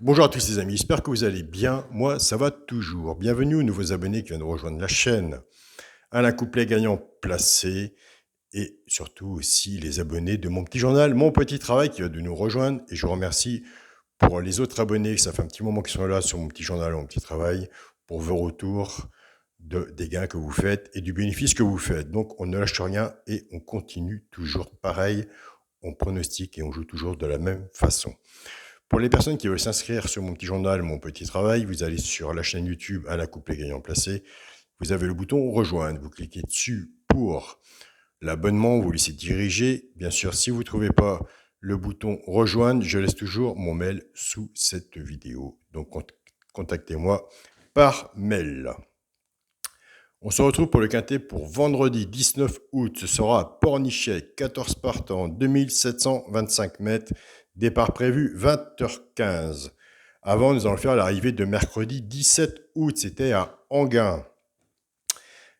Bonjour à tous les amis, j'espère que vous allez bien. Moi, ça va toujours. Bienvenue aux nouveaux abonnés qui viennent de rejoindre la chaîne. Alain Couplet gagnant placé et surtout aussi les abonnés de mon petit journal, Mon Petit Travail qui va de nous rejoindre. Et je vous remercie pour les autres abonnés, ça fait un petit moment qu'ils sont là sur mon petit journal, Mon Petit Travail, pour vos retours des gains que vous faites et du bénéfice que vous faites. Donc on ne lâche rien et on continue toujours pareil. On pronostique et on joue toujours de la même façon. Pour les personnes qui veulent s'inscrire sur mon petit journal, mon petit travail, vous allez sur la chaîne YouTube Alain Couplet gagnant placé. Vous avez le bouton rejoindre. Vous cliquez dessus pour l'abonnement. Vous laissez diriger. Bien sûr, si vous ne trouvez pas le bouton rejoindre, je laisse toujours mon mail sous cette vidéo. Donc, contactez-moi par mail. On se retrouve pour le quintet pour vendredi 19 août. Ce sera à Pornichet, 14 partants, 2725 mètres. Départ prévu 20h15. Avant, nous allons faire l'arrivée de mercredi 17 août. C'était à Anguin.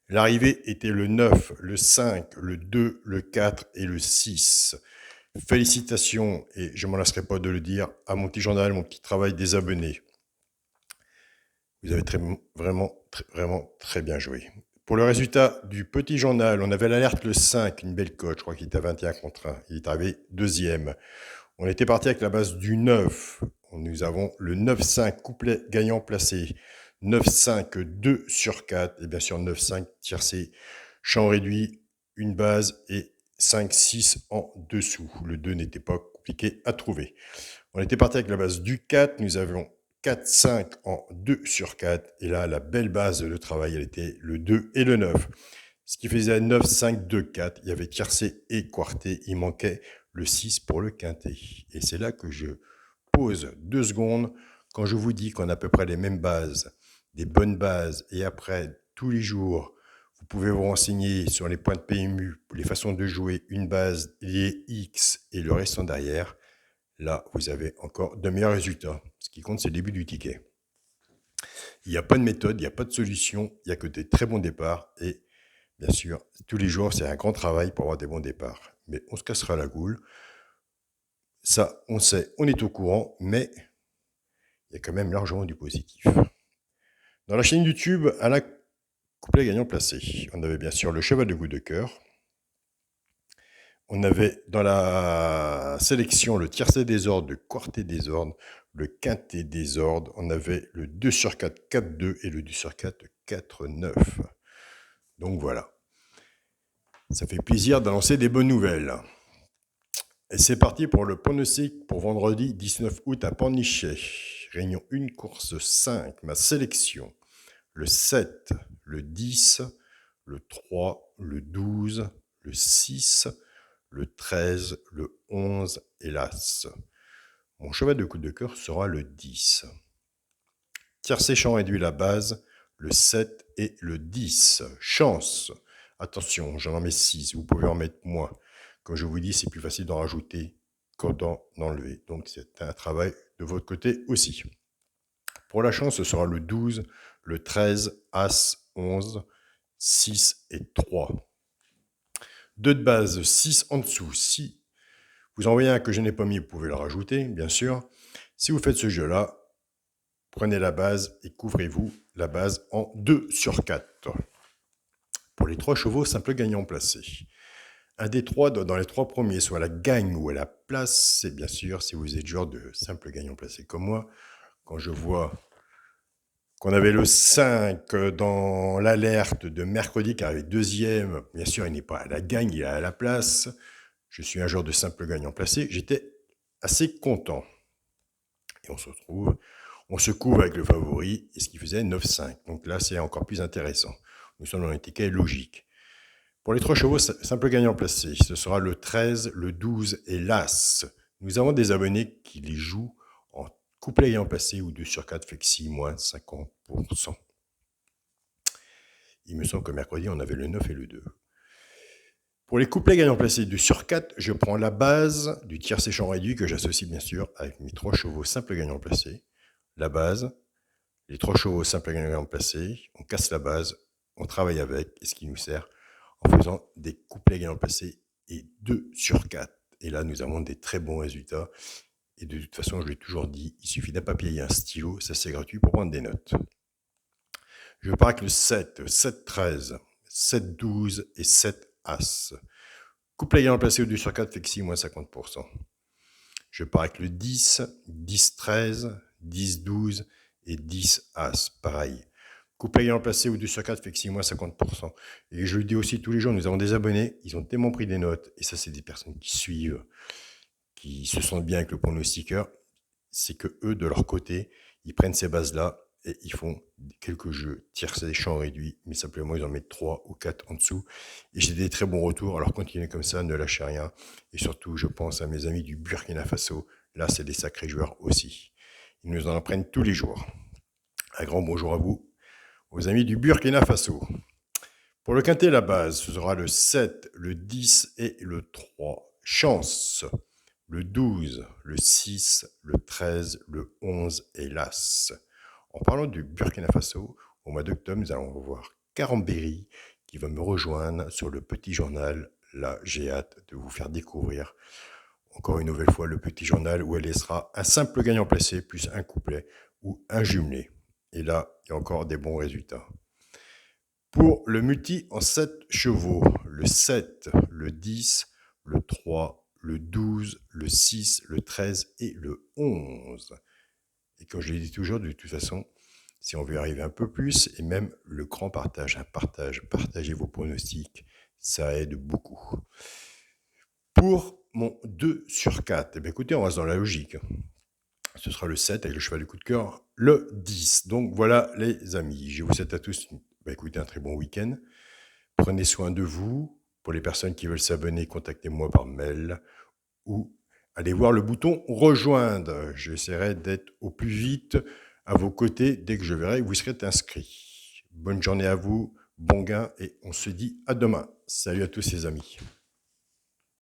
L'arrivée était le 9, le 5, le 2, le 4 et le 6. Félicitations, et je ne m'en lasserai pas de le dire, à mon petit journal, mon petit travail des abonnés. Vous avez vraiment très bien joué. Pour le résultat du petit journal, on avait l'alerte le 5, une belle cote, je crois qu'il était à 21 contre 1. Il est arrivé deuxième. On était parti avec la base du 9. Nous avons le 9-5, couplet gagnant placé. 9-5, 2 sur 4. Et bien sûr, 9-5, tiercé, champ réduit, une base et 5-6 en dessous. Le 2 n'était pas compliqué à trouver. On était parti avec la base du 4. Nous avions 4-5 en 2 sur 4. Et là, la belle base de travail, elle était le 2 et le 9. Ce qui faisait 9, 5, 2, 4. Il y avait tiercé et quarté. Il manquait le 6 pour le quintet. Et c'est là que je pose 2 secondes quand je vous dis qu'on a à peu près les mêmes bases, des bonnes bases. Et après, tous les jours, vous pouvez vous renseigner sur les points de PMU, les façons de jouer, une base, les X et le restant derrière. Là, vous avez encore de meilleurs résultats. Ce qui compte, c'est le début du ticket. Il n'y a pas de méthode, il n'y a pas de solution, il n'y a que des très bons départs. Et bien sûr, tous les jours, c'est un grand travail pour avoir des bons départs. Mais on se cassera la goule. Ça, on sait, on est au courant, mais il y a quand même largement du positif. Dans la chaîne YouTube, Alain Couplet gagnant placé. On avait bien sûr le cheval de goût de cœur. On avait dans la sélection le tiercé des ordres, le quartet des ordres, le quintet des ordres. On avait le 2 sur 4, 4-2 et le 2 sur 4, 4-9. Donc voilà. Ça fait plaisir d'annoncer des bonnes nouvelles. Et c'est parti pour le pronostic pour vendredi 19 août à Pornichet. Réunion 1, course 5. Ma sélection. Le 7, le 10, le 3, le 12, le 6, le 13, le 11 et l'As. Mon cheval de coup de cœur sera le 10. Tiercé champ réduit la base, le 7 et le 10. Chance. Attention, j'en mets 6, vous pouvez en mettre moins. Comme je vous dis, c'est plus facile d'en rajouter qu'en enlever. Donc c'est un travail de votre côté aussi. Pour la chance, ce sera le 12, le 13, As, 11, 6 et 3. 2 de base, 6 en dessous. Si vous en voyez un que je n'ai pas mis, vous pouvez le rajouter, bien sûr. Si vous faites ce jeu-là, prenez la base et couvrez-vous la base en 2 sur 4. Pour les 3 chevaux, simple gagnant placé. Un des 3 dans les 3 premiers, soit la gagne ou à la place, c'est bien sûr si vous êtes joueur de simple gagnant placé comme moi. Quand je vois qu'on avait le 5 dans l'alerte de mercredi qui arrivait deuxième, bien sûr il n'est pas à la gagne, il est à la place. Je suis un joueur de simple gagnant placé, j'étais assez content. Et on se couvre avec le favori, et ce qui faisait 9-5. Donc là c'est encore plus intéressant. Nous sommes dans un ticket logique. Pour les 3 chevaux, simple gagnant placé, ce sera le 13, le 12 et l'As. Nous avons des abonnés qui les jouent en couplet gagnant placé ou 2 sur 4 fait que 6 moins 50%. Il me semble que mercredi, on avait le 9 et le 2. Pour les couplets gagnant placés 2 sur 4, je prends la base du tiercé champ réduit que j'associe bien sûr avec mes 3 chevaux simples gagnant placés. La base, les 3 chevaux simples gagnant placés, on casse la base, on travaille avec, et ce qui nous sert en faisant des couplets gagnant placés et 2 sur 4. Et là, nous avons des très bons résultats. Et de toute façon, je l'ai toujours dit, il suffit d'un papier et un stylo, ça c'est gratuit pour prendre des notes. Je pars avec le 7, 7-13, 7-12 et 7-As. Couplet gagnant placé au 2 sur 4 fait que 6 moins 50%. Je pars avec le 10, 10-13, 10-12 et 10-As. Pareil. Couplet gagnant placé au 2 sur 4 fait que 6 moins 50%. Et je le dis aussi tous les jours, nous avons des abonnés, ils ont tellement pris des notes, et ça c'est des personnes qui suivent, qui se sentent bien avec le pronostiqueur, c'est que eux, de leur côté, ils prennent ces bases-là et ils font quelques jeux, tirent des champs réduits, mais simplement ils en mettent 3 ou 4 en dessous. Et j'ai des très bons retours, alors continuez comme ça, ne lâchez rien. Et surtout, je pense à mes amis du Burkina Faso, là c'est des sacrés joueurs aussi. Ils nous en apprennent tous les jours. Un grand bonjour à vous, aux amis du Burkina Faso. Pour le quintet, la base, ce sera le 7, le 10 et le 3. Chance, le 12, le 6, le 13, le 11 et l'As. En parlant du Burkina Faso, au mois d'octobre, nous allons revoir Karambéry qui va me rejoindre sur le petit journal. Là, j'ai hâte de vous faire découvrir encore une nouvelle fois le petit journal où elle laissera un simple gagnant placé plus un couplet ou un jumelé. Et là, il y a encore des bons résultats. Pour le multi en 7 chevaux, le 7, le 10, le 3, le 12, le 6, le 13 et le 11. Et comme je l'ai dit toujours, de toute façon, si on veut arriver un peu plus, et même le grand partage, partagez vos pronostics, ça aide beaucoup. Pour mon 2 sur 4, eh bien écoutez, on reste dans la logique. Ce sera le 7 avec le cheval du coup de cœur, le 10. Donc voilà les amis, je vous souhaite à tous écoutez, un très bon week-end. Prenez soin de vous. Pour les personnes qui veulent s'abonner, contactez-moi par mail ou allez voir le bouton rejoindre. J'essaierai d'être au plus vite à vos côtés dès que je verrai que vous serez inscrits. Bonne journée à vous, bon gain et on se dit à demain. Salut à tous les amis.